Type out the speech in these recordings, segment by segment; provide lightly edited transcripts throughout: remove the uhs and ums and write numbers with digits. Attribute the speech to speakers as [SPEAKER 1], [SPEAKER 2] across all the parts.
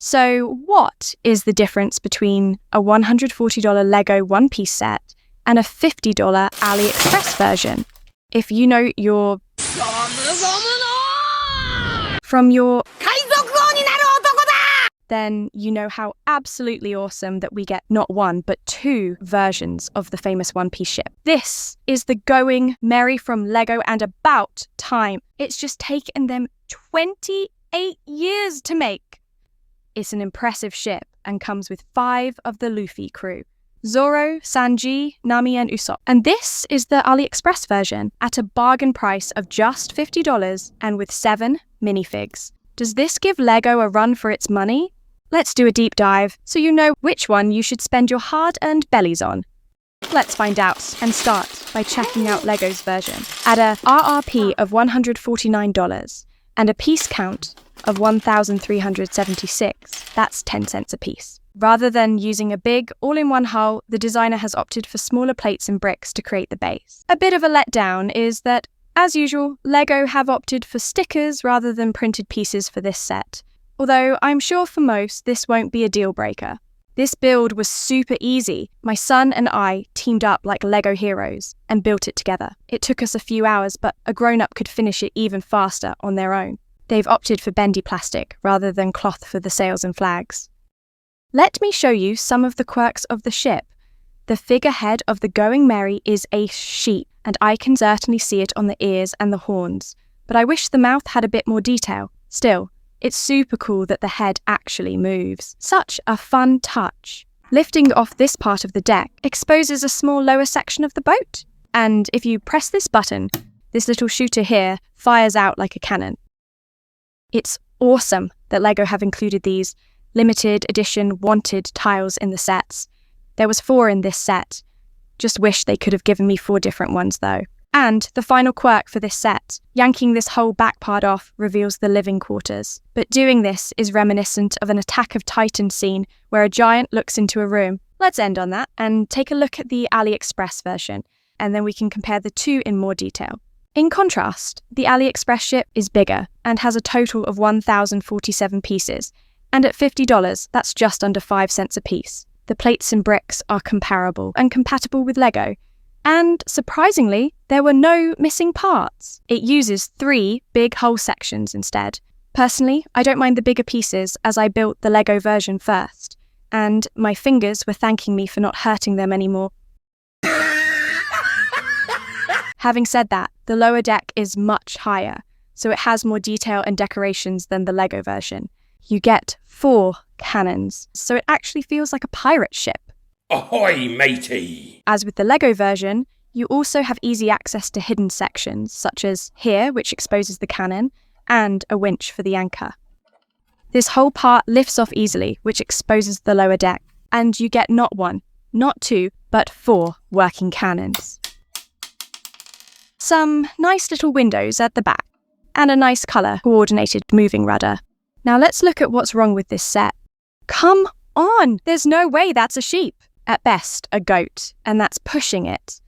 [SPEAKER 1] So what is the difference between a $140 Lego one-piece set and a $50 AliExpress version? If you know your from your then you know how absolutely awesome that we get not one, but two versions of the famous one-piece ship. This is the Going Merry from Lego, and about time. It's just taken them 28 years to make. It's an impressive ship and comes with 5 of the Luffy crew: Zoro, Sanji, Nami, and Usopp. And this is the AliExpress version at a bargain price of just $50 and with 7 minifigs. Does this give Lego a run for its money? Let's do a deep dive so you know which one you should spend your hard-earned bellies on. Let's find out and start by checking out Lego's version. At a RRP of $149 and a piece count of 1,376, that's 10 cents a piece. Rather than using a big, all-in-one hull, the designer has opted for smaller plates and bricks to create the base. A bit of a letdown is that, as usual, Lego have opted for stickers rather than printed pieces for this set. Although I'm sure for most, this won't be a deal breaker. This build was super easy. My son and I teamed up like Lego heroes and built it together. It took us a few hours, but a grown-up could finish it even faster on their own. They've opted for bendy plastic rather than cloth for the sails and flags. Let me show you some of the quirks of the ship. The figurehead of the Going Merry is a sheep, and I can certainly see it on the ears and the horns, but I wish the mouth had a bit more detail. Still, it's super cool that the head actually moves. Such a fun touch. Lifting off this part of the deck exposes a small lower section of the boat, and if you press this button, this little shooter here fires out like a cannon. It's awesome that Lego have included these limited edition wanted tiles in the sets. There was 4 in this set. Just wish they could have given me 4 different ones though. And the final quirk for this set, yanking this whole back part off reveals the living quarters. But doing this is reminiscent of an Attack of Titan scene where a giant looks into a room. Let's end on that and take a look at the AliExpress version, and then we can compare the two in more detail. In contrast, the AliExpress ship is bigger and has a total of 1,047 pieces, and at $50, that's just under 5 cents a piece. The plates and bricks are comparable and compatible with Lego. And surprisingly, there were no missing parts. It uses 3 big hull sections instead. Personally, I don't mind the bigger pieces as I built the Lego version first, and my fingers were thanking me for not hurting them anymore. Having said that, the lower deck is much higher, so it has more detail and decorations than the Lego version. You get 4 cannons, so it actually feels like a pirate ship.
[SPEAKER 2] Ahoy, matey!
[SPEAKER 1] As with the Lego version, you also have easy access to hidden sections, such as here, which exposes the cannon, and a winch for the anchor. This whole part lifts off easily, which exposes the lower deck, and you get not 1, not 2, but 4 working cannons. Some nice little windows at the back, and a nice colour-coordinated moving rudder. Now let's look at what's wrong with this set. Come on! There's no way that's a sheep. At best, a goat, and that's pushing it.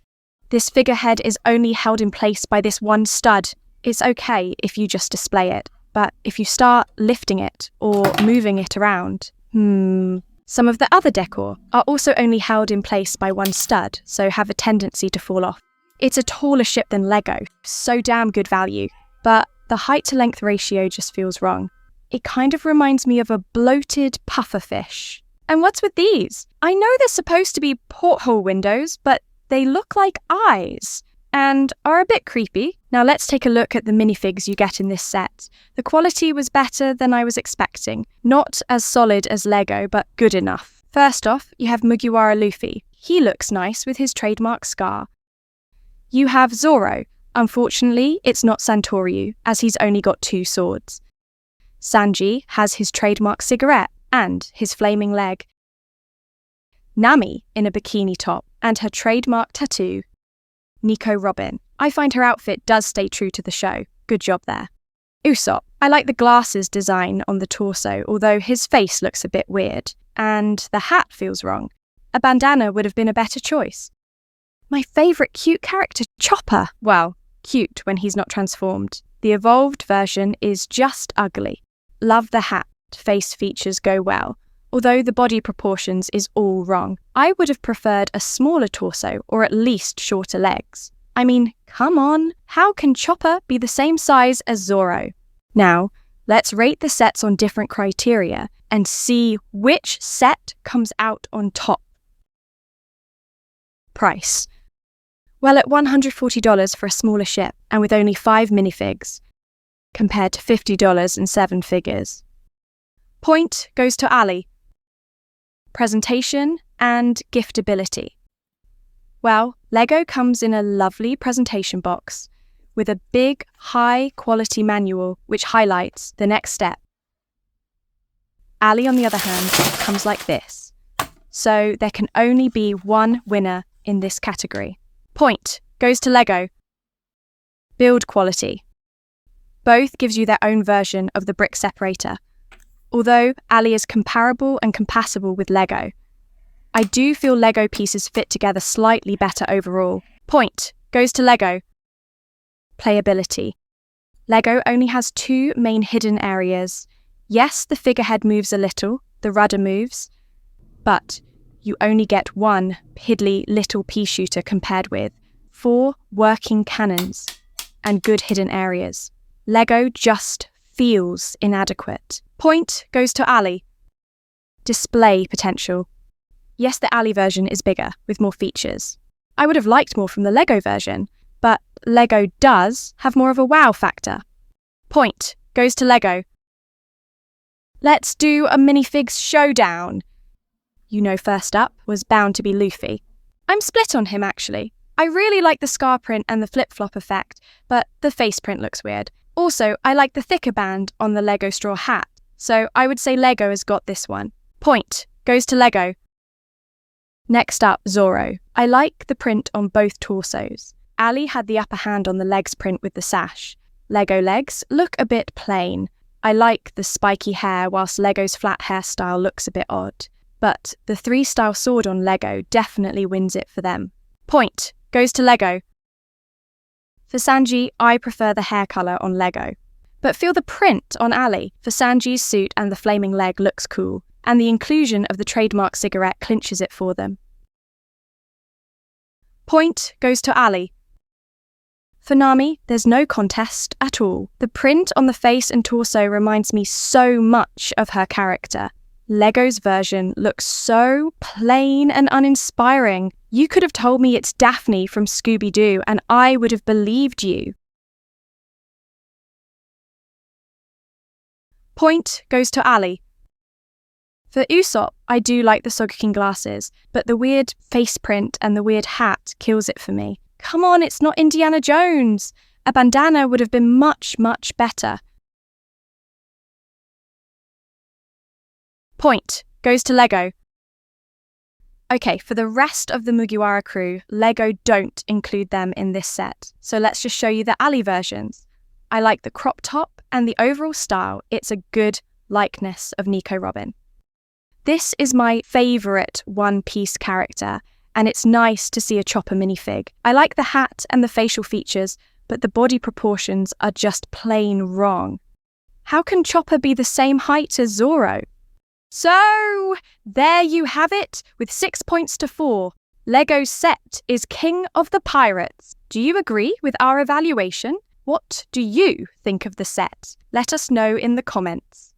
[SPEAKER 1] This figurehead is only held in place by this one stud. It's okay if you just display it, but if you start lifting it or moving it around, Some of the other decor are also only held in place by one stud, so have a tendency to fall off. It's a taller ship than Lego, so damn good value, but the height to length ratio just feels wrong. It kind of reminds me of a bloated pufferfish. And what's with these? I know they're supposed to be porthole windows, but they look like eyes and are a bit creepy. Now let's take a look at the minifigs you get in this set. The quality was better than I was expecting. Not as solid as Lego, but good enough. First off, you have Mugiwara Luffy. He looks nice with his trademark scar. You have Zoro. Unfortunately, it's not Santoryu, as he's only got 2 swords. Sanji has his trademark cigarette and his flaming leg. Nami in a bikini top and her trademark tattoo. Nico Robin. I find her outfit does stay true to the show. Good job there. Usopp. I like the glasses design on the torso, although his face looks a bit weird. And the hat feels wrong. A bandana would have been a better choice. My favourite cute character, Chopper. Well, cute when he's not transformed. The evolved version is just ugly. Love the hat. face features go well, although the body proportions is all wrong. I would have preferred a smaller torso or at least shorter legs. I mean, come on, how can Chopper be the same size as Zoro? Now, let's rate the sets on different criteria and see which set comes out on top. Price. Well, at $140 for a smaller ship and with only 5 minifigs, compared to $50 and 7 figures. Point goes to Ali. Presentation and giftability. Well, Lego comes in a lovely presentation box with a big, high-quality manual which highlights the next step. Ali, on the other hand, comes like this. So there can only be one winner in this category. Point goes to Lego. Build quality. Both gives you their own version of the brick separator. Although Ali is comparable and compatible with Lego, I do feel Lego pieces fit together slightly better overall. Point goes to Lego. Playability. Lego only has 2 main hidden areas. Yes, the figurehead moves a little, the rudder moves, but you only get 1 piddly little pea shooter compared with 4 working cannons and good hidden areas. Lego just feels inadequate. Point goes to Ali. Display potential. Yes, the Ali version is bigger, with more features. I would have liked more from the Lego version, but Lego does have more of a wow factor. Point goes to Lego. Let's do a minifigs showdown. You know, first up was bound to be Luffy. I'm split on him, actually. I really like the scar print and the flip-flop effect, but the face print looks weird. Also, I like the thicker band on the Lego straw hat, so I would say Lego has got this one. Point goes to Lego. Next up, Zoro. I like the print on both torsos. Ali had the upper hand on the legs print with the sash. Lego legs look a bit plain. I like the spiky hair, whilst Lego's flat hairstyle looks a bit odd. But the 3-style sword on Lego definitely wins it for them. Point goes to Lego. For Sanji, I prefer the hair colour on Lego. But feel the print on Ali. For Sanji's suit and the flaming leg looks cool, and the inclusion of the trademark cigarette clinches it for them. Point goes to Ali. For Nami, there's no contest at all. The print on the face and torso reminds me so much of her character. Lego's version looks so plain and uninspiring. You could have told me it's Daphne from Scooby-Doo and I would have believed you. Point goes to Ali. For Usopp, I do like the Sogeking glasses, but the weird face print and the weird hat kills it for me. Come on, it's not Indiana Jones. A bandana would have been much, much better. Point goes to Lego. Okay, for the rest of the Mugiwara crew, Lego don't include them in this set. So let's just show you the Ali versions. I like the crop top and the overall style. It's a good likeness of Nico Robin. This is my favourite One Piece character, and it's nice to see a Chopper minifig. I like the hat and the facial features, but the body proportions are just plain wrong. How can Chopper be the same height as Zoro? So, there you have it, with 6 points to 4. Lego's set is King of the Pirates. Do you agree with our evaluation? What do you think of the set? Let us know in the comments.